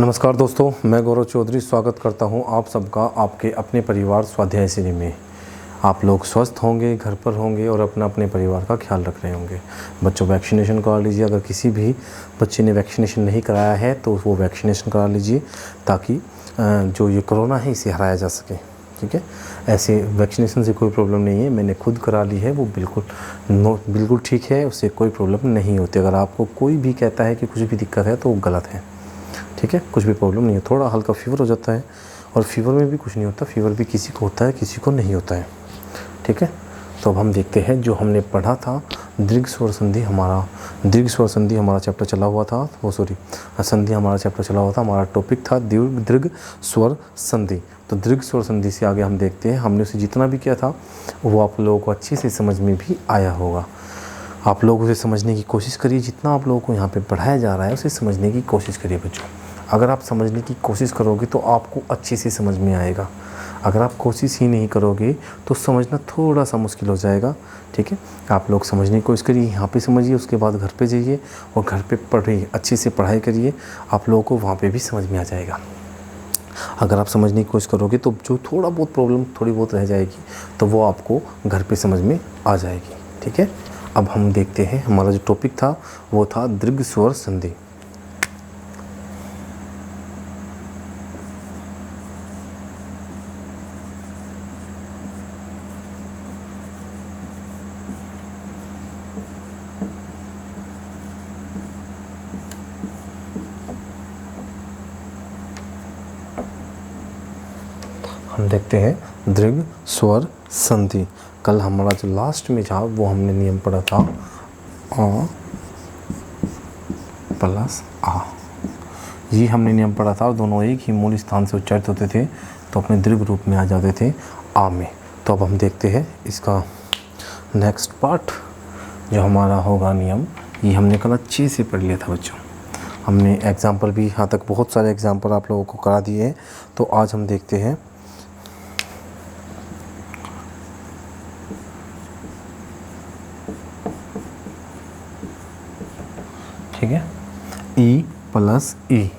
नमस्कार दोस्तों, मैं गौरव चौधरी स्वागत करता हूं आप सबका आपके अपने परिवार स्वाध्याय श्री में। आप लोग स्वस्थ होंगे, घर पर होंगे और अपने परिवार का ख्याल रख रहे होंगे। बच्चों, वैक्सीनेशन करा लीजिए। अगर किसी भी बच्चे ने वैक्सीनेशन नहीं कराया है तो वो वैक्सीनेशन करा लीजिए, ताकि जो ये कोरोना है इसे हराया जा सके। ठीक है, ऐसे वैक्सीनेशन से कोई प्रॉब्लम नहीं है। मैंने खुद करा ली है, वो बिल्कुल ठीक है, उससे कोई प्रॉब्लम नहीं होती। अगर आपको कोई भी कहता है कि कुछ भी दिक्कत है तो वो गलत है। ठीक है, कुछ भी प्रॉब्लम नहीं है। थोड़ा हल्का फीवर हो जाता है और फीवर में भी कुछ नहीं होता। फीवर भी किसी को होता है, किसी को नहीं होता है। ठीक है, तो अब हम देखते हैं जो हमने पढ़ा था दीर्घ स्वर संधि। हमारा चैप्टर चला हुआ था, संधि हमारा चैप्टर चला हुआ था। हमारा टॉपिक था दीर्घ स्वर संधि। तो दीर्घ स्वर संधि से आगे हम देखते हैं, हमने उसे जितना भी किया था वो आप लोगों को अच्छे से समझ में भी आया होगा। आप लोग उसे समझने की कोशिश करिए। जितना आप लोगों को यहाँ पे पढ़ाया जा रहा है उसे समझने की कोशिश करिए बच्चों। अगर आप समझने की कोशिश करोगे तो आपको अच्छे से समझ में आएगा। अगर आप कोशिश ही नहीं करोगे तो समझना थोड़ा सा मुश्किल हो जाएगा। ठीक है, आप लोग समझने की कोशिश करिए, यहाँ पे समझिए, उसके बाद घर पे जाइए और घर पे पढ़िए, अच्छे से पढ़ाई करिए। आप लोगों को वहाँ पे भी समझ में आ जाएगा। अगर आप समझने की कोशिश करोगे तो जो थोड़ा बहुत प्रॉब्लम थोड़ी बहुत रह जाएगी तो वो आपको घर पे समझ में आ जाएगी। ठीक है, अब हम देखते हैं, हमारा जो टॉपिक था वो था दीर्घ स्वर संधि। हम देखते हैं दीर्घ स्वर संधि। कल हमारा जो लास्ट में था वो हमने नियम पढ़ा था अ प्लस आ। ये हमने नियम पढ़ा था और दोनों एक ही मूल स्थान से उच्चारित होते थे तो अपने दीर्घ रूप में आ जाते थे आ में। तो अब हम देखते हैं इसका नेक्स्ट पार्ट जो हमारा होगा नियम। ये हमने कल अच्छे से पढ़ लिया था बच्चों। हमने एग्जाम्पल भी यहाँ तक बहुत सारे एग्जाम्पल आप लोगों को करा दिए हैं। तो आज हम देखते हैं ठीक है, ई प्लस ई।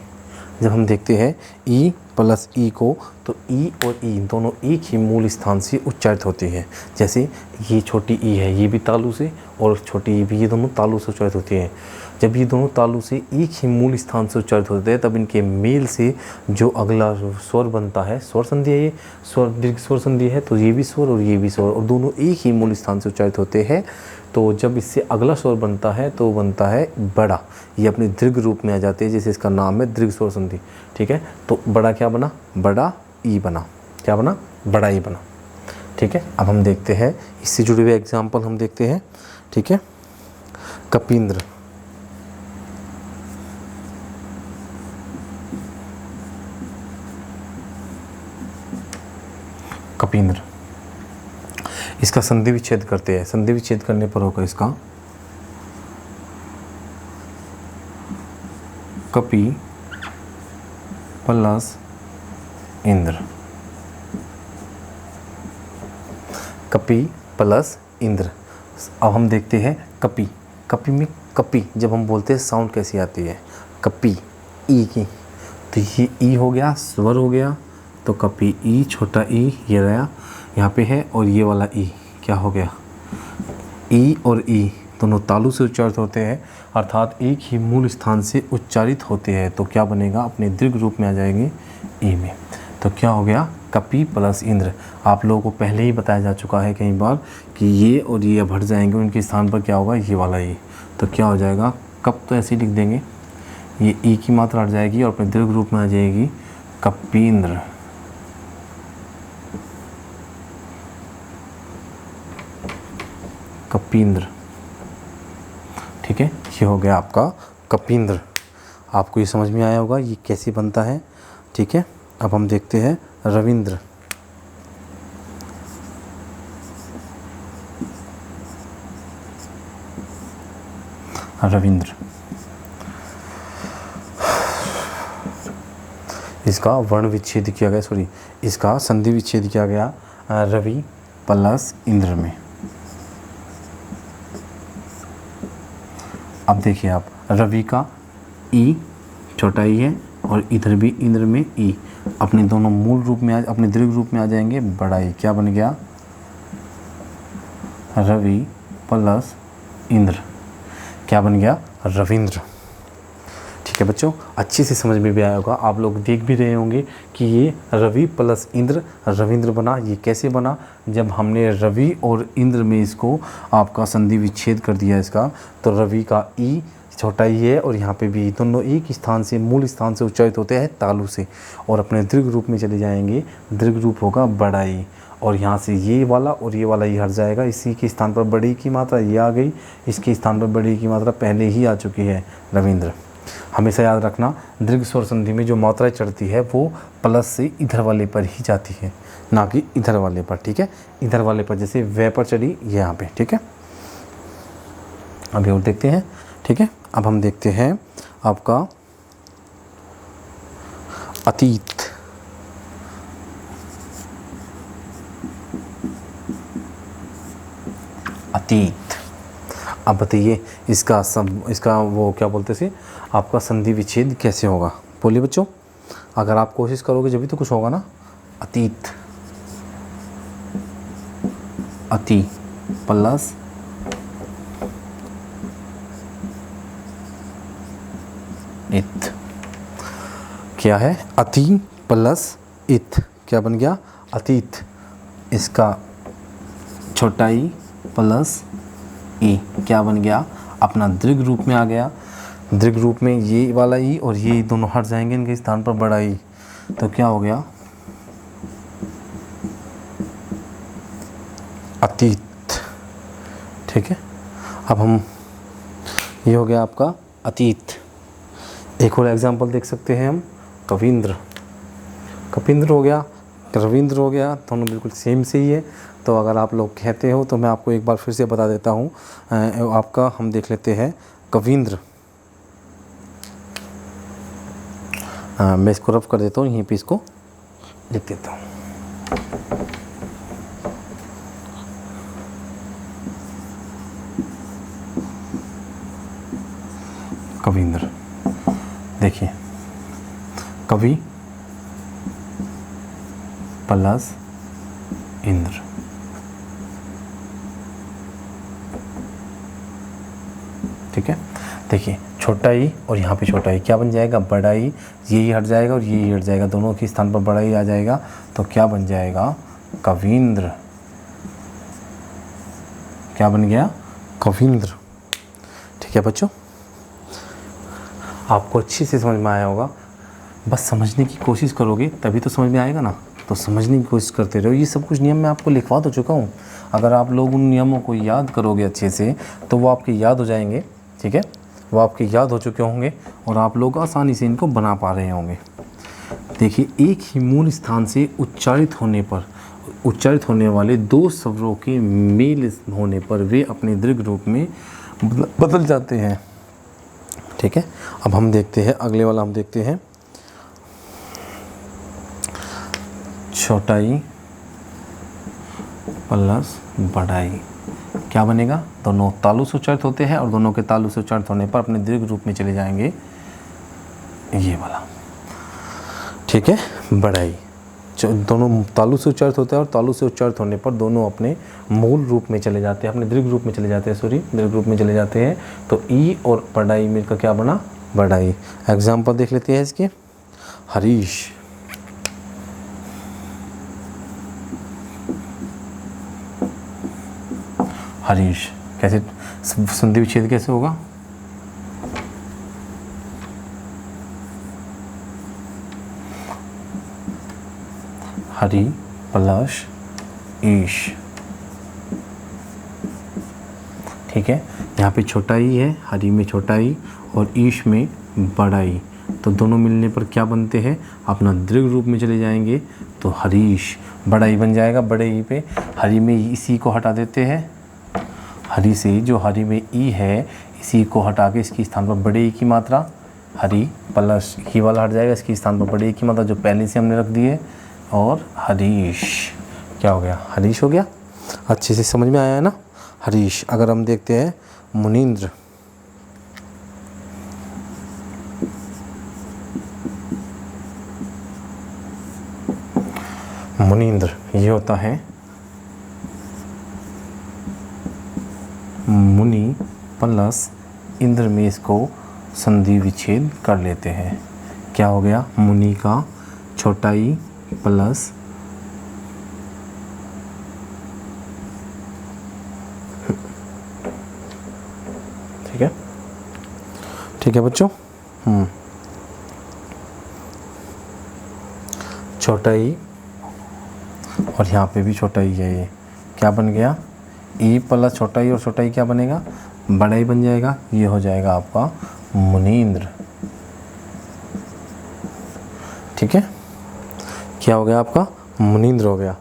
जब हम देखते हैं ई प्लस ई को, तो ई और ई दोनों एक ही मूल स्थान से उच्चारित होती है। जैसे ये छोटी ई है, ये भी तालु से, और छोटी ई भी, ये दोनों तालु से उच्चारित होती है। जब ये दोनों तालु से एक ही मूल स्थान से उच्चारित होते हैं तब इनके मेल से जो अगला स्वर बनता है, स्वर संधि है, ये स्वर दीर्घ स्वर संधि है। तो ये भी स्वर और ये भी स्वर, और दोनों एक ही मूल स्थान से उच्चारित होते हैं। तो जब इससे अगला स्वर बनता है तो बनता है बड़ा। ये अपने दीर्घ रूप में आ जाते हैं, जैसे इसका नाम है दीर्घ स्वर संधि। ठीक है, तो बड़ा क्या बना? बड़ा ई बना। क्या बना? बड़ा ई बना। ठीक है, अब हम देखते हैं इससे जुड़े हुए एग्जाम्पल हम देखते हैं। ठीक है, कपिंद्र, कपिंद्र, इसका संधि विच्छेद करते हैं। संधि विच्छेद करने पर होगा इसका कपि प्लस इंद्र। कपि प्लस इंद्र। अब हम देखते हैं कपि। कपि में कपि जब हम बोलते हैं साउंड कैसी आती है? कपि ई की, तो ये ई हो गया, स्वर हो गया। तो कपि ई, छोटा ई ये रहा यहाँ पे है, और ये वाला ई क्या हो गया? ई और ई दोनों तालु से उच्चारित होते हैं, अर्थात एक ही मूल स्थान से उच्चारित होते हैं। तो क्या बनेगा? अपने दीर्घ रूप में आ जाएंगे ई में। तो क्या हो गया? कपि प्लस इंद्र। आप लोगों को पहले ही बताया जा चुका है कई बार कि ये और ये अब हट जाएंगे, उनके स्थान पर क्या होगा? ये वाला ई। तो क्या हो जाएगा? कप तो ऐसे ही लिख देंगे, ये ई की मात्रा हट जाएगी और अपने दीर्घ रूप में आ जाएगी कपींद्र। कपींद्र। ठीक है, ये हो गया आपका कपींद्र। आपको ये समझ में आया होगा ये कैसे बनता है। ठीक है, अब हम देखते हैं रविंद्र। रविंद्र, इसका वर्ण विच्छेद किया गया, इसका संधि विच्छेद किया गया रवि प्लस इंद्र में। अब देखिए आप, रवि का ई छोटा ई है और इधर भी इंद्र में ई, अपने दोनों मूल रूप में अपने दीर्घ रूप में आ जाएंगे बड़ाई। क्या बन गया? रवि प्लस इंद्र। क्या बन गया? रविंद्र। ठीक है बच्चों, अच्छे से समझ में भी आया होगा। आप लोग देख भी रहे होंगे कि ये रवि प्लस इंद्र रविंद्र बना। ये कैसे बना? जब हमने रवि और इंद्र में इसको आपका संधि विच्छेद कर दिया इसका, तो रवि का ई छोटा ई है और यहाँ पे भी दोनों एक स्थान से मूल स्थान से उच्चारित होते हैं तालु से, और अपने दीर्घ रूप में चले जाएंगे। दीर्घ रूप होगा बड़ा ई, और यहाँ से ये वाला और ये वाला ये हट जाएगा। इसी के स्थान पर बड़ी की मात्रा ये आ गई, इसके स्थान पर बड़ी की मात्रा पहले ही आ चुकी है रविंद्र। हमेशा याद रखना, दीर्घ स्वर संधि में जो मात्रा चढ़ती है वो प्लस से इधर वाले पर ही जाती है, ना कि इधर वाले पर। ठीक है, इधर वाले पर जैसे वे पर चढ़ी यहाँ पे। ठीक है, अभी और देखते हैं। ठीक है, अब हम देखते हैं आपका अतीत। अतीत, अब बताइए इसका वो क्या बोलते थे, आपका संधि विच्छेद कैसे होगा? बोलिए बच्चों, अगर आप कोशिश करोगे जब भी तो कुछ होगा ना। अतीत, अति प्लस इत। क्या है? अति प्लस इत। क्या बन गया? अतीत। इसका छोटा ई प्लस ई। क्या बन गया? अपना दीर्घ रूप में आ गया। दीर्घ रूप में ये वाला ई और ये दोनों हट जाएंगे, इनके स्थान पर बड़ा ई। तो क्या हो गया? अतीत। ठीक है, अब हम ये हो गया आपका अतीत। एक और एग्जांपल देख सकते हैं हम, कविंद्र। कपिंद्र हो गया, रविंद्र हो गया, दोनों बिल्कुल सेम से ही है। तो अगर आप लोग कहते हो तो मैं आपको एक बार फिर से बता देता हूँ। आपका हम देख लेते हैं कविंद्र। मैं इसको रफ कर देता हूँ, यहीं पे इसको लिख देता हूँ। कविंद्र, देखिए कवि प्लस इंद्र। ठीक है, देखिए छोटा ई और यहाँ पे छोटा ई क्या बन जाएगा? बड़ा ई। ये हट जाएगा और ये हट जाएगा, दोनों के स्थान पर बड़ा ई आ जाएगा। तो क्या बन जाएगा? कविंद्र। क्या बन गया? कविंद्र। ठीक है बच्चों, आपको अच्छे से समझ में आया होगा। बस समझने की कोशिश करोगे तभी तो समझ में आएगा ना। तो समझने की कोशिश करते रहो। ये सब कुछ नियम मैं आपको लिखवा तो चुका हूँ। अगर आप लोग उन नियमों को याद करोगे अच्छे से तो वो आपके याद हो जाएंगे। ठीक है, वो आपके याद हो चुके होंगे और आप लोग आसानी से इनको बना पा रहे होंगे। देखिए, एक ही मूल स्थान से उच्चारित होने वाले दो स्वरों के मेल होने पर वे अपने दीर्घ रूप में बदल जाते हैं। ठीक है, अब हम देखते हैं अगले वाला। हम देखते हैं छोटाई प्लस बड़ाई। क्या बनेगा? दोनों तालु से उच्चारित होते हैं और दोनों के तालु से उच्चारित होने पर अपने दीर्घ रूप में चले जाएंगे, ये वाला। ठीक है, बड़ाई। दोनों तालु से उच्चारित होते हैं और तालु से उच्चारित होने पर दोनों अपने मूल रूप में चले जाते हैं, अपने दीर्घ रूप में चले जाते हैं, दीर्घ रूप में चले जाते हैं। तो ई और बड़ाई मिलकर क्या बना? बड़ाई। एग्जाम्पल देख लेते हैं इसके। हरीश। हरीश कैसे संधि विच्छेद कैसे होगा? हरि प्लस ईश। ठीक है, यहाँ पे छोटा ई है, हरि में छोटा ई और ईश में बड़ा ई। तो दोनों मिलने पर क्या बनते हैं? अपना दीर्घ रूप में चले जाएंगे। तो हरीश बड़ा ई बन जाएगा। बड़े ई पे हरि में इसी को हटा देते हैं। हरि से जो हरि में ई है इसी को हटा के इसके स्थान पर बड़े ई की मात्रा, हरि प्लस ई वाला हट जाएगा, इसके स्थान पर बड़े ई की मात्रा जो पहले से हमने रख दी है, और हरीश। क्या हो गया? हरीश हो गया। अच्छे से समझ में आया है ना? हरीश। अगर हम देखते हैं मुनींद्र। मुनींद्र, ये होता है मुनि प्लस इंद्र में इसको संधि विच्छेद कर लेते हैं। क्या हो गया? मुनि का छोटा ई प्लस ठीक है बच्चों। छोटा ई और यहाँ पे भी छोटा ई है, ये क्या बन गया? ई प्लस छोटा ई, और छोटा ई क्या बनेगा? बड़ा ई बन जाएगा। ये हो जाएगा आपका मुनींद्र। ठीक है, क्या हो गया आपका? मुनींद्र हो गया।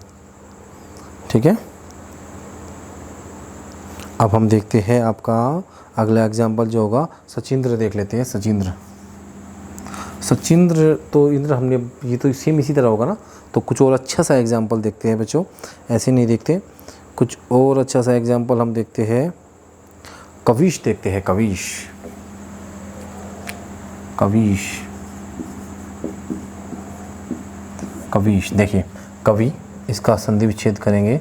ठीक है, अब हम देखते हैं आपका अगला एग्जाम्पल जो होगा सचिंद्र देख लेते हैं। सचिंद्र तो इंद्र हमने, ये तो सेम इसी तरह होगा ना। तो कुछ और अच्छा सा एग्जाम्पल देखते हैं बच्चों, ऐसे नहीं देखते, कुछ और अच्छा सा एग्जाम्पल हम देखते हैं। कविश देखते हैं। कविश देखिए, कवि, इसका संधि विच्छेद करेंगे,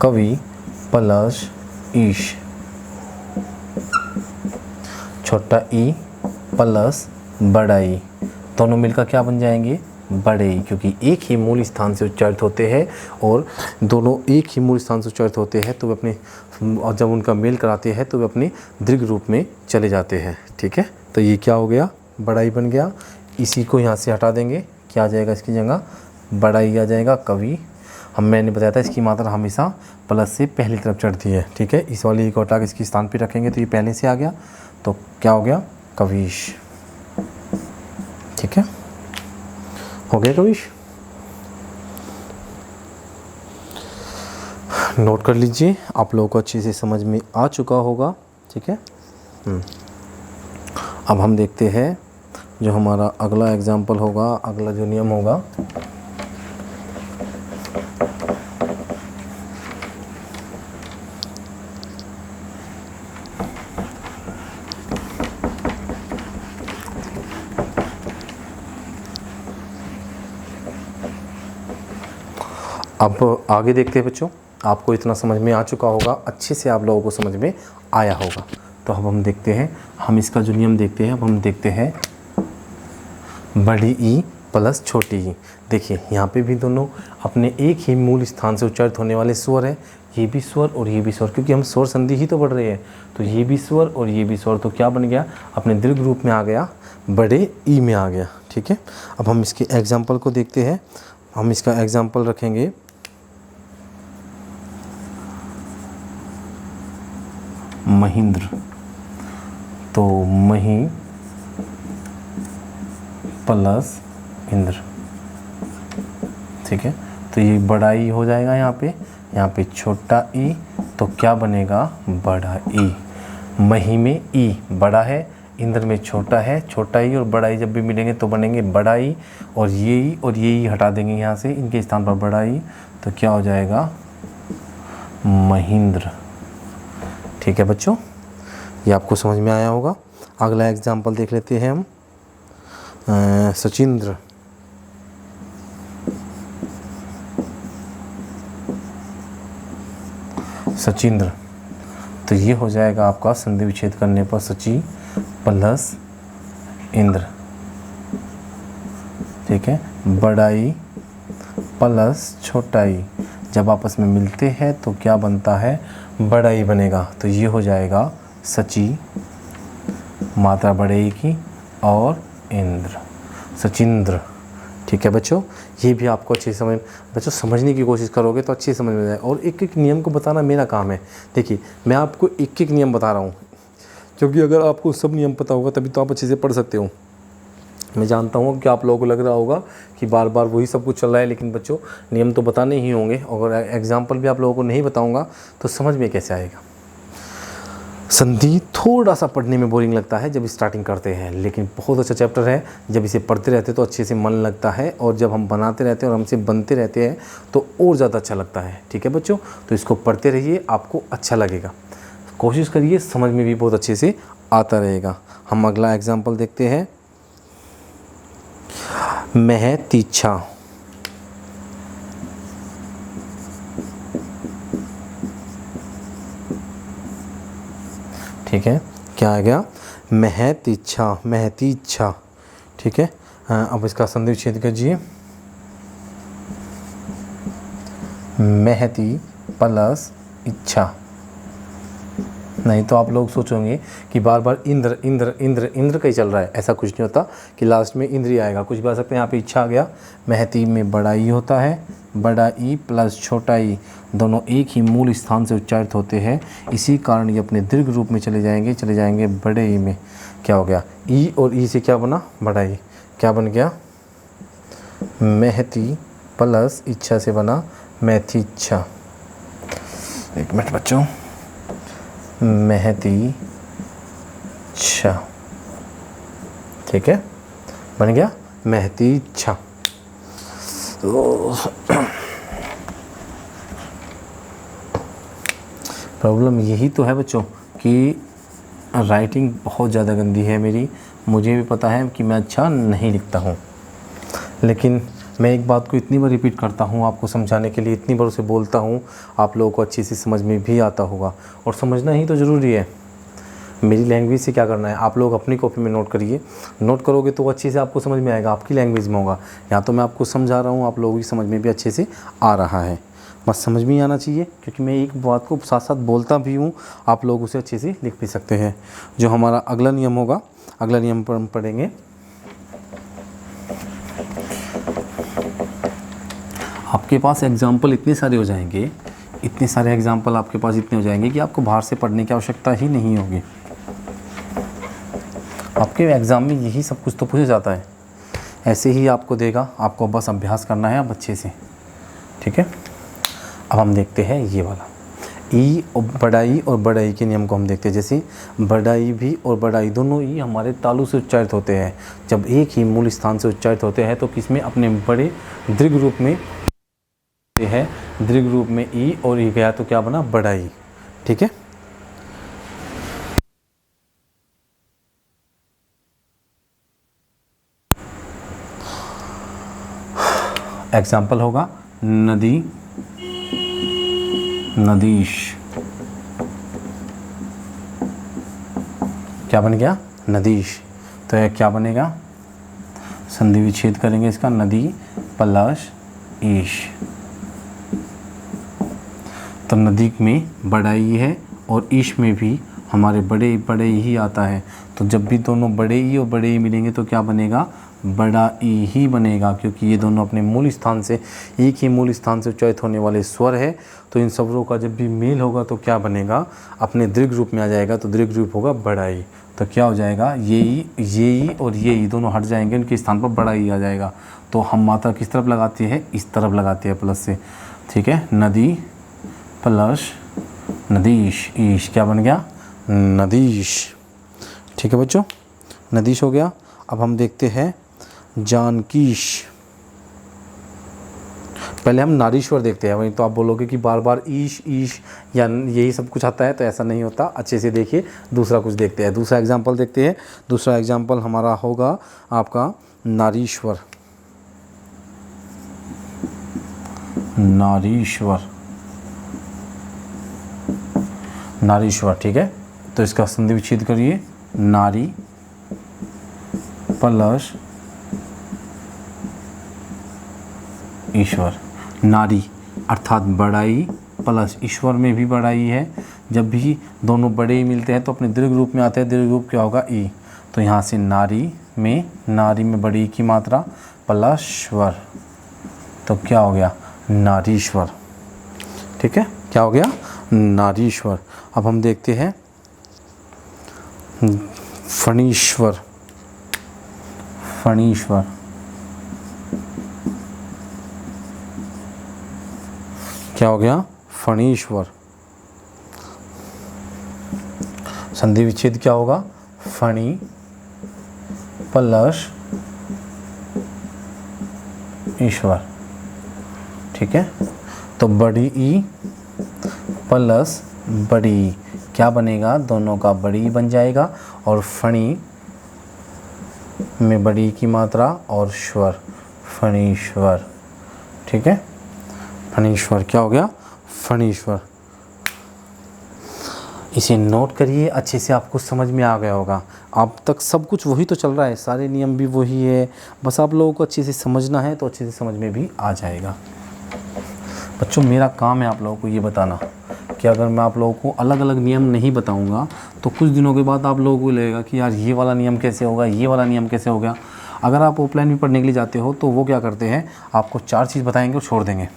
कवि प्लस ईश, छोटा ई प्लस बड़ा ई, दोनों मिलकर क्या बन जाएंगे? बड़े ई, क्योंकि एक ही मूल स्थान से उच्चारित होते हैं और दोनों एक ही मूल स्थान से उच्चारित होते हैं, तो वे अपने, और जब उनका मेल कराते हैं तो वे अपने दीर्घ रूप में चले जाते हैं। ठीक है, तो ये क्या हो गया? बड़ा ई बन गया। इसी को यहाँ से हटा देंगे, क्या आ जाएगा इसकी जगह? बड़ा ई आ जाएगा। कवि, मैंने बताया था इसकी मात्रा हमेशा प्लस से पहली तरफ चढ़ती है। ठीक है, इस वाली को हटा के इसकी स्थान पे रखेंगे तो ये पहले से आ गया, तो क्या हो गया? कविश। ठीक है, हो गया कविश। नोट कर लीजिए, आप लोगों को अच्छे से समझ में आ चुका होगा। ठीक है, अब हम देखते हैं जो हमारा अगला एग्जाम्पल होगा, अगला जो नियम होगा, अब आगे देखते हैं बच्चों। आपको इतना समझ में आ चुका होगा, अच्छे से आप लोगों को समझ में आया होगा। तो अब हम देखते हैं, हम इसका जो नियम देखते हैं, अब हम देखते हैं बड़ी ई प्लस छोटी ई। देखिए यहाँ पे भी दोनों अपने एक ही मूल स्थान से उच्चारित होने वाले स्वर है, ये भी स्वर और ये भी स्वर, क्योंकि हम स्वर संधि ही तो पढ़ रहे हैं। तो ये भी स्वर और ये भी स्वर, तो क्या बन गया? अपने दीर्घ रूप में आ गया, बड़े ई में आ गया। ठीक है, अब हम इसके एग्जाम्पल को देखते हैं। हम इसका एग्जाम्पल रखेंगे महेंद्र, तो मही प्लस इंद्र। ठीक है, तो ये बड़ा ई हो जाएगा यहाँ पे छोटा ई, तो क्या बनेगा? बड़ा ई। मही में ई बड़ा है, इंद्र में छोटा है, छोटा ई और बड़ा ई जब भी मिलेंगे तो बनेंगे बड़ा ई, और ये ई हटा देंगे यहाँ से, इनके स्थान पर बड़ा ई, तो क्या हो जाएगा? महेंद्र। ठीक है बच्चों, ये आपको समझ में आया होगा। अगला एग्जाम्पल देख लेते हैं हम, सचिंद्र। तो ये हो जाएगा आपका संधि विच्छेद करने पर सची प्लस इंद्र। ठीक है, बड़ा ई प्लस छोटा ई, जब आपस में मिलते हैं तो क्या बनता है? बड़ा ई बनेगा। तो ये हो जाएगा सची, मात्रा बड़े ई की, और इंद्र, सचिंद्र। ठीक है बच्चों, ये भी आपको अच्छे से बच्चों समझने की कोशिश करोगे तो अच्छे समझ में जाए, और एक एक नियम को बताना मेरा काम है। देखिए मैं आपको एक एक नियम बता रहा हूँ, क्योंकि अगर आपको सब नियम पता होगा तभी तो आप अच्छे से पढ़ सकते हो। मैं जानता हूँ कि आप लोगों को लग रहा होगा कि बार बार वही सब कुछ चल रहा है, लेकिन बच्चों नियम तो बताने ही होंगे, और एग्जाम्पल भी आप लोगों को नहीं बताऊँगा तो समझ में कैसे आएगा। संधि थोड़ा सा पढ़ने में बोरिंग लगता है जब स्टार्टिंग करते हैं, लेकिन बहुत अच्छा चैप्टर है। जब इसे पढ़ते रहते तो अच्छे से मन लगता है, और जब हम बनाते रहते हैं और हमसे बनते रहते हैं तो और ज़्यादा अच्छा लगता है। ठीक है बच्चों, तो इसको पढ़ते रहिए, आपको अच्छा लगेगा। कोशिश करिए, समझ में भी बहुत अच्छे से आता रहेगा। हम अगला एग्जाम्पल देखते हैं, मैं तीछा। ठीक है, क्या आ गया? महत इच्छा, महती इच्छा। ठीक है, अब इसका संधि विच्छेद कीजिए। महती प्लस इच्छा। नहीं तो आप लोग सोचोगे कि बार बार इंद्र इंद्र इंद्र इंद्र का ही चल रहा है, ऐसा कुछ नहीं होता कि लास्ट में इंद्र ही आएगा, कुछ भी आ सकते हैं। यहाँ पे इच्छा आ गया। महती में बड़ा ई होता है, बड़ा ई प्लस छोटा ई दोनों एक ही मूल स्थान से उच्चारित होते हैं, इसी कारण ये अपने दीर्घ रूप में चले जाएंगे बड़े ई में। क्या हो गया? ई और ई से क्या बना? बड़ा ई। क्या बन गया? महती प्लस इच्छा से बना मैथी इच्छा। एक मिनट बच्चों, महती इच्छा। ठीक है, बन गया महती इच्छा। प्रॉब्लम यही तो है बच्चों कि राइटिंग बहुत ज़्यादा गंदी है मेरी। मुझे भी पता है कि मैं अच्छा नहीं लिखता हूँ, लेकिन मैं एक बात को इतनी बार रिपीट करता हूँ आपको समझाने के लिए, इतनी बार उसे बोलता हूँ, आप लोगों को अच्छी सी समझ में भी आता होगा, और समझना ही तो ज़रूरी है। मेरी लैंग्वेज से क्या करना है, आप लोग अपनी कॉपी में नोट करिए, नोट करोगे तो अच्छे से आपको समझ में आएगा, आपकी लैंग्वेज में होगा। यहाँ तो मैं आपको समझा रहा हूँ, आप लोगों की समझ में भी अच्छे से आ रहा है, बस समझ में ही आना चाहिए, क्योंकि मैं एक बात को साथ साथ बोलता भी हूँ, आप लोग उसे अच्छे से लिख भी सकते हैं। जो हमारा अगला नियम होगा, अगला नियम पर हम पढ़ेंगे। आपके पास एग्जाम्पल इतने सारे हो जाएंगे, इतने सारे एग्जाम्पल आपके पास इतने हो जाएंगे कि आपको बाहर से पढ़ने की आवश्यकता ही नहीं होगी। आपके एग्ज़ाम में यही सब कुछ तो पूछा जाता है, ऐसे ही आपको देगा, आपको बस अभ्यास करना है अब अच्छे से। ठीक है, अब हम देखते हैं ये वाला ई और बड़ा ई के नियम को हम देखते हैं। जैसे बड़ा ई भी और बड़ा ई दोनों ई हमारे तालु से उच्चारित होते हैं। जब एक ही मूल स्थान से उच्चारित होते हैं तो किसमें? अपने बड़े दीर्घ रूप में है, दीर्घ रूप में ई और ई गया तो क्या बना? बड़ा ई। ठीक है, एग्जाम्पल होगा नदी, नदीश। क्या बन गया? नदीश। तो यह क्या बनेगा? संधि विच्छेद करेंगे इसका, नदी प्लस ईश। तो नदी में बड़ा ई है और ईश में भी हमारे बड़े ही आता है। तो जब भी दोनों बड़े ई और बड़े ई मिलेंगे तो क्या बनेगा? बड़ा ई ही बनेगा, क्योंकि ये दोनों अपने मूल स्थान से, एक ही मूल स्थान से उच्चारित होने वाले स्वर है। तो इन स्वरों का जब भी मेल होगा तो क्या बनेगा? अपने दीर्घ रूप में आ जाएगा, तो दीर्घ रूप होगा बड़ा ई। तो क्या हो जाएगा? ये ई और ये ई दोनों हट जाएंगे, उनके स्थान पर बड़ा ई आ जाएगा। तो हम मात्रा किस तरफ लगाते हैं? इस तरफ लगाते हैं, प्लस से। ठीक है, नदी प्लस नदीश, ईश। क्या बन गया? नदीश। ठीक है बच्चों, नदीश हो गया। अब हम देखते हैं जानकीश। पहले हम नारीश्वर देखते हैं। वहीं तो आप बोलोगे कि बार बार ईश ईश या यही सब कुछ आता है, तो ऐसा नहीं होता। अच्छे से देखिए, दूसरा कुछ देखते हैं, दूसरा एग्जाम्पल देखते हैं। दूसरा एग्जाम्पल हमारा होगा आपका नारीश्वर, नारीश्वर, नारीश्वर। ठीक है, तो इसका संधि विच्छेद करिए, नारी प्लस ईश्वर। नारी अर्थात बड़ाई प्लस ईश्वर में भी बड़ाई है। जब भी दोनों बड़े ही मिलते हैं तो अपने दीर्घ रूप में आते हैं। दीर्घ रूप क्या होगा? ई। तो यहाँ से नारी में बड़ी की मात्रा प्लस स्वर, तो क्या हो गया? नारीश्वर। ठीक है, क्या हो गया? नारीश्वर। अब हम देखते हैं फणीश्वर, फणीश्वर। क्या हो गया? फणीश्वर। संधि विच्छेद क्या होगा? फणी प्लस ईश्वर। ठीक है, तो बड़ी ई प्लस बड़ी ई क्या बनेगा? दोनों का बड़ी बन जाएगा, और फणी में बड़ी की मात्रा और स्वर, फणीश्वर। ठीक है, फणीश्वर। क्या हो गया? फणीश्वर। इसे नोट करिए, अच्छे से आपको समझ में आ गया होगा। अब तक सब कुछ वही तो चल रहा है, सारे नियम भी वही है, बस आप लोगों को अच्छे से समझना है तो अच्छे से समझ में भी आ जाएगा। बच्चों मेरा काम है आप लोगों को ये बताना कि अगर मैं आप लोगों को अलग अलग नियम नहीं बताऊंगा तो कुछ दिनों के बाद आप लोगों को लगेगा कि यार ये वाला नियम कैसे होगा, ये वाला नियम कैसे हो गया। अगर आप ऑफलाइन भी पढ़ने के लिए जाते हो तो वो क्या करते हैं, आपको 4 चीज़ बताएंगे और छोड़ देंगे।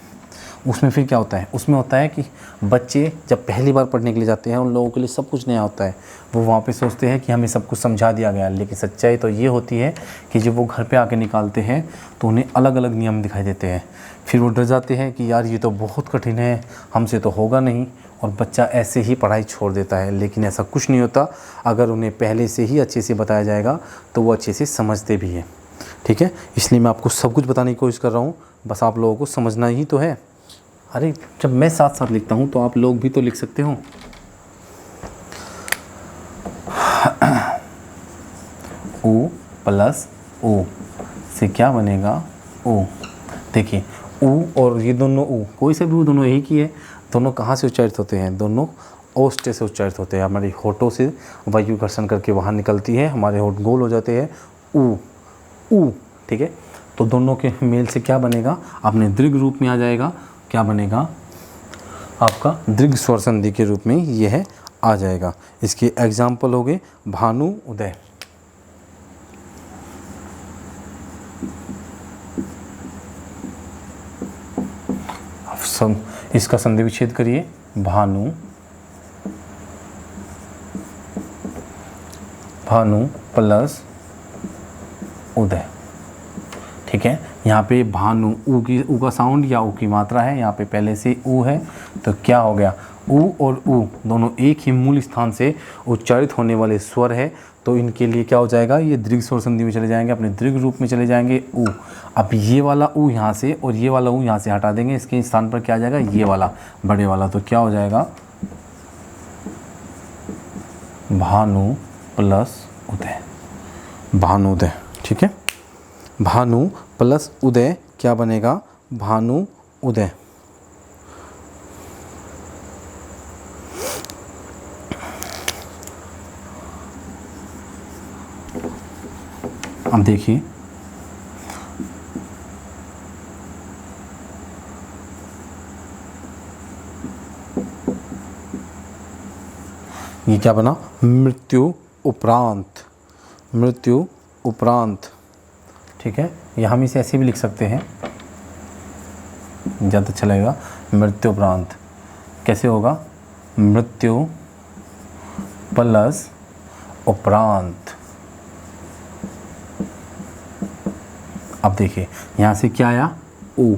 उसमें फिर क्या होता है, उसमें होता है कि बच्चे जब पहली बार पढ़ने के लिए जाते हैं उन लोगों के लिए सब कुछ नया होता है। वो वहाँ पे सोचते हैं कि हमें सब कुछ समझा दिया गया, लेकिन सच्चाई तो ये होती है कि जब वो घर पे आके निकालते हैं तो उन्हें अलग अलग नियम दिखाई देते हैं। फिर वो डर जाते हैं कि यार ये तो बहुत कठिन है, हमसे तो होगा नहीं, और बच्चा ऐसे ही पढ़ाई छोड़ देता है। लेकिन ऐसा कुछ नहीं होता, अगर उन्हें पहले से ही अच्छे से बताया जाएगा तो वो अच्छे से समझते भी हैं। ठीक है, इसलिए मैं आपको सब कुछ बताने की कोशिश कर रहा हूँ, बस आप लोगों को समझना ही तो है। अरे जब मैं साथ साथ लिखता हूँ तो आप लोग भी तो लिख सकते हो। ऊ प्लस ओ से क्या बनेगा, ओ। देखिए ऊ और ये दोनों ऊ, कोई से भी ऊ, दोनों एक ही है। दोनों कहाँ से उच्चारित होते हैं, दोनों ओष्ठ से उच्चारित होते हैं। हमारी होठों से वायु घर्षण करके बाहर निकलती है, हमारे होठ गोल हो जाते हैं, ऊ ऊ। ठीक है, तो दोनों के मेल से क्या बनेगा, अपने दीर्घ रूप में आ जाएगा। क्या बनेगा आपका, दीर्घ स्वर संधि के रूप में यह आ जाएगा। इसके एग्जाम्पल हो गए भानु उदय। इसका संधि विच्छेद करिए, भानु भानु प्लस उदय। ठीक है, यहाँ पे भानु ऊ की, ऊ का साउंड या ऊ की मात्रा है, यहाँ पे पहले से ऊ है तो क्या हो गया, ऊ और ऊ दोनों एक ही मूल स्थान से उच्चारित होने वाले स्वर है, तो इनके लिए क्या हो जाएगा, ये दीर्घ स्वर संधि में चले जाएंगे, अपने दीर्घ रूप में चले जाएंगे ऊ। अब ये वाला ऊ यहाँ से और ये वाला ऊ यहाँ से हटा देंगे, इसके स्थान पर क्या आ जाएगा, ये वाला बड़े वाला, तो क्या हो जाएगा, भानु प्लस उदय, भानुदय। ठीक है, भानु प्लस उदय क्या बनेगा, भानु उदय। अब देखिए ये क्या बना, मृत्यु उपरांत, मृत्यु उपरांत। ठीक है, या हम इसे ऐसे भी लिख सकते हैं, ज़्यादा अच्छा लगेगा, मृत्यु उपरांत। कैसे होगा, मृत्यु प्लस उपरांत। अब देखिए यहाँ से क्या आया, ऊ,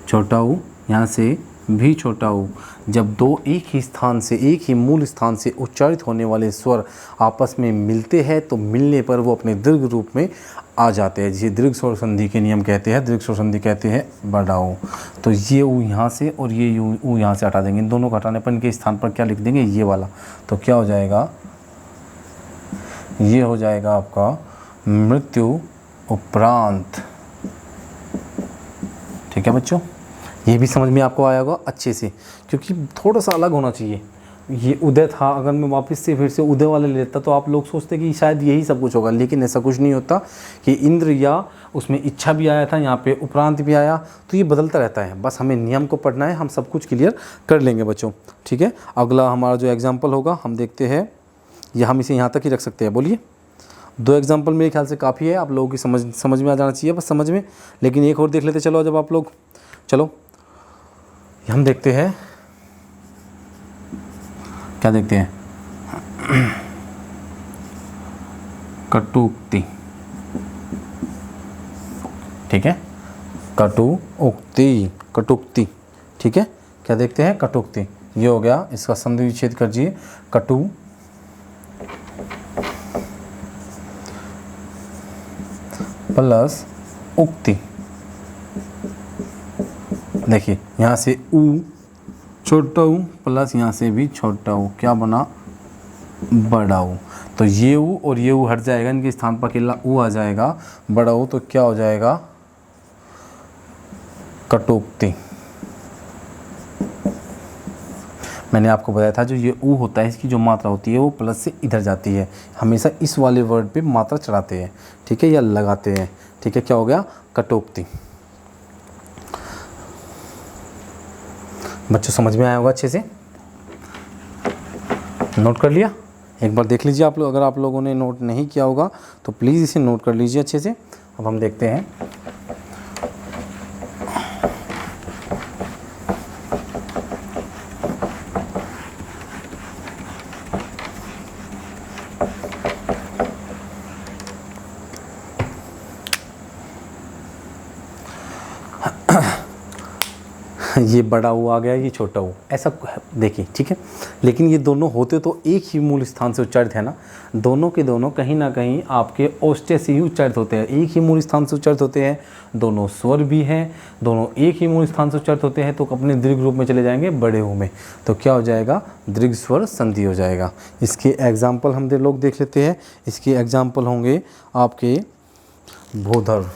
छोटा ऊ, यहाँ से भी छोटा ऊ। जब दो एक ही स्थान से, एक ही मूल स्थान से उच्चारित होने वाले स्वर आपस में मिलते हैं तो मिलने पर वो अपने दीर्घ रूप में आ जाते हैं, जिसे दीर्घ स्वर संधि के नियम कहते हैं, दीर्घ स्वर संधि कहते हैं बड़ा ऊ। तो ये ऊ यहाँ से और ये ऊ यहाँ से हटा देंगे, इन दोनों को हटाने पर इनके स्थान पर क्या लिख देंगे, ये वाला, तो क्या हो जाएगा, ये हो जाएगा आपका मृत्यु उपरांत। ठीक है बच्चों, ये भी समझ में आपको आया होगा अच्छे से, क्योंकि थोड़ा सा अलग होना चाहिए। ये उदय था, अगर मैं वापस से फिर से उदय वाले लेता तो आप लोग सोचते कि शायद यही सब कुछ होगा, लेकिन ऐसा कुछ नहीं होता कि इंद्र या उसमें इच्छा भी आया था, यहाँ पे उपरांत भी आया, तो ये बदलता रहता है। बस हमें नियम को पढ़ना है, हम सब कुछ क्लियर कर लेंगे बच्चों। ठीक है, अगला हमारा जो एग्जाम्पल होगा हम देखते हैं, या हम इसे यहाँ तक ही रख सकते हैं। बोलिए, 2 एग्जाम्पल मेरे ख्याल से काफ़ी है, आप लोगों की समझ में आ जाना चाहिए, बस समझ में। लेकिन एक और देख लेते चलो, जब आप लोग, चलो हम देखते हैं, क्या देखते हैं, कटुक्ति। ठीक है, कटुक्ति, कटुक्ति। ठीक है, क्या देखते हैं, कटुक्ति। ये हो गया, इसका संधि विच्छेद कीजिए, कटु प्लस उक्ति। देखिए यहाँ से ऊ, छोटा ऊ प्लस यहाँ से भी छोटा ऊ, क्या बना, बड़ा ऊ। तो ये ऊ और ये ऊ हट जाएगा, इनके स्थान पर अकेला ऊ आ जाएगा, बड़ा ऊ, तो क्या हो जाएगा, कटुक्ति। मैंने आपको बताया था जो ये ऊ होता है इसकी जो मात्रा होती है वो प्लस से इधर जाती है, हमेशा इस वाले वर्ड पे मात्रा चढ़ाते हैं, ठीक है, या लगाते हैं, ठीक है। क्या हो गया? कटोक्ति। बच्चों समझ में आया होगा अच्छे से? नोट कर लिया? एक बार देख लीजिए आप लोग, अगर आप लोगों ने नोट नहीं किया होगा तो प्लीज़ इसे नोट कर लीजिए अच्छे से। अब हम देखते हैं ये बड़ा ऊ आ गया, ये छोटा ऊ, ऐसा देखिए, ठीक है। लेकिन ये दोनों होते तो एक ही मूल स्थान से उच्चारित है ना, दोनों के दोनों कहीं ना कहीं आपके ओष्ठ्य से ही उच्चारित होते हैं, एक ही मूल स्थान से उच्चारित होते हैं, दोनों स्वर भी हैं, दोनों एक ही मूल स्थान से उच्चारित होते हैं, तो अपने दीर्घ रूप में चले जाएंगे बड़े ऊ में, तो क्या हो जाएगा? दीर्घ स्वर संधि हो जाएगा। इसके एग्जाम्पल हम लोग देख लेते हैं। इसके एग्जाम्पल होंगे आपके भूधर,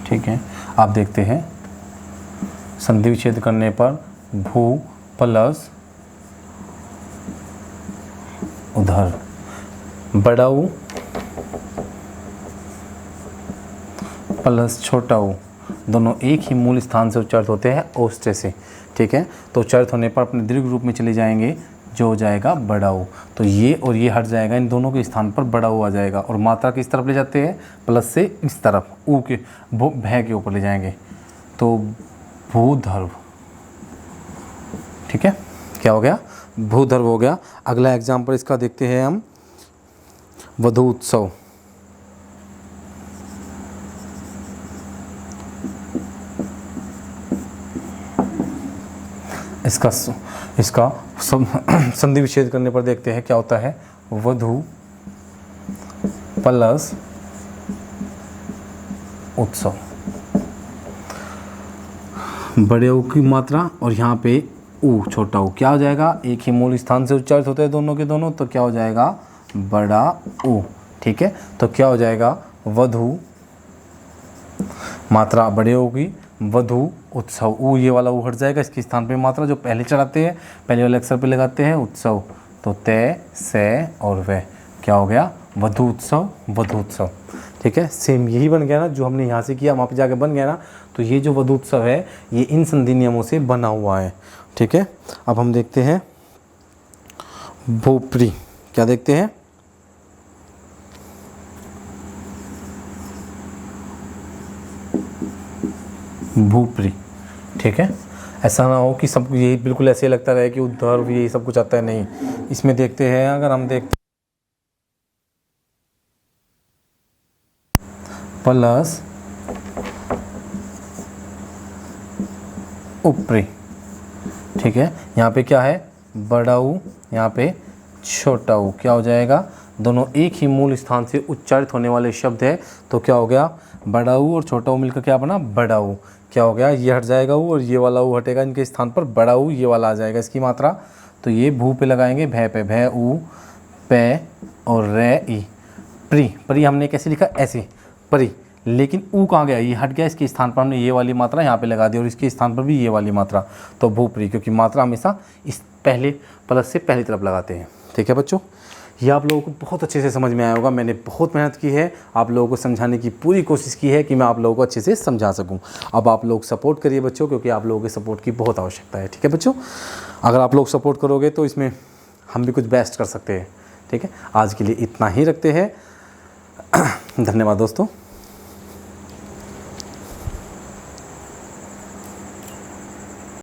ठीक है। आप देखते हैं संधि विच्छेद करने पर भू प्लस उधर, बड़ा ऊ प्लस छोटा ऊ, दोनों एक ही मूल स्थान से उच्चारित होते हैं ओष्ठ्य से, ठीक है। तो उच्चारित होने पर अपने दीर्घ रूप में चले जाएंगे, जो हो जाएगा बड़ा ऊ। तो ये और ये हट जाएगा, इन दोनों के स्थान पर बड़ा ऊ आ जाएगा, और मात्रा किस तरफ ले जाते हैं? प्लस से इस तरफ, ऊ के भय के ऊपर ले जाएंगे, तो भूधर्व, ठीक है। क्या हो गया? भूधर्व हो गया। अगला एग्जाम्पल इसका देखते हैं हम, वधू उत्सव। इसका संधि विच्छेद करने पर देखते हैं क्या होता है? वधू प्लस उत्सव, बड़े ऊ की मात्रा और यहाँ पे ऊ छोटा ऊ, क्या हो जाएगा? एक ही मूल स्थान से उच्चारित होते हैं दोनों के दोनों, तो क्या हो जाएगा? बड़ा ऊ, ठीक है। तो क्या हो जाएगा? वधू, मात्रा बड़े ऊ की, वधू उत्सव, ऊ ये वाला ऊ हट जाएगा, इसके स्थान पे मात्रा जो पहले चढ़ाते हैं, पहले वाले अक्षर पे लगाते हैं उत्सव, तो तय से और वह, क्या हो गया? वधू उत्सव, वधू उत्सव, ठीक है। सेम यही बन गया ना जो हमने यहाँ से किया, वहाँ पे जाके बन गया ना। तो ये जो वधू उत्सव है ये इन संधि नियमों से बना हुआ है, ठीक है। अब हम देखते हैं भूप्री। क्या देखते हैं? भूप्री, ठीक है। ऐसा ना हो कि सब यही बिल्कुल ऐसे लगता रहे कि उद्धर यही सब कुछ आता है, नहीं। इसमें देखते हैं, अगर हम देखते प्लस ऊपरी, ठीक है। यहाँ पे क्या है? बड़ा ऊ, यहाँ पे छोटा ऊ, क्या हो जाएगा? दोनों एक ही मूल स्थान से उच्चारित होने वाले शब्द है, तो क्या हो गया? बड़ा ऊ और छोटा ऊ मिलकर क्या बना? बड़ा ऊ। क्या हो गया? ये हट जाएगा ऊ और ये वाला ऊ हटेगा, इनके स्थान पर बड़ा ऊ ये वाला आ जाएगा। इसकी मात्रा तो ये भू पे लगाएंगे, भय पे, भय ऊ, पे और रे ई, प्री। प्री हमने कैसे लिखा? ऐसे, परी। लेकिन ऊ कहाँ गया? ये हट गया, इसके स्थान पर हमने ये वाली मात्रा यहाँ पे लगा दी और इसके स्थान पर भी ये वाली मात्रा, तो भूप्री, क्योंकि मात्रा हमेशा इस पहले प्लस से पहली तरफ लगाते हैं, ठीक है बच्चों। ये आप लोगों को बहुत अच्छे से समझ में आया होगा। मैंने बहुत मेहनत की है, आप लोगों को समझाने की पूरी कोशिश की है कि मैं आप लोगों को अच्छे से समझा सकूं। अब आप लोग सपोर्ट करिए बच्चों, क्योंकि आप लोगों के सपोर्ट की बहुत आवश्यकता है, ठीक है बच्चों। अगर आप लोग सपोर्ट करोगे तो इसमें हम भी कुछ बेस्ट कर सकते हैं, ठीक है। आज के लिए इतना ही रखते हैं। धन्यवाद दोस्तों।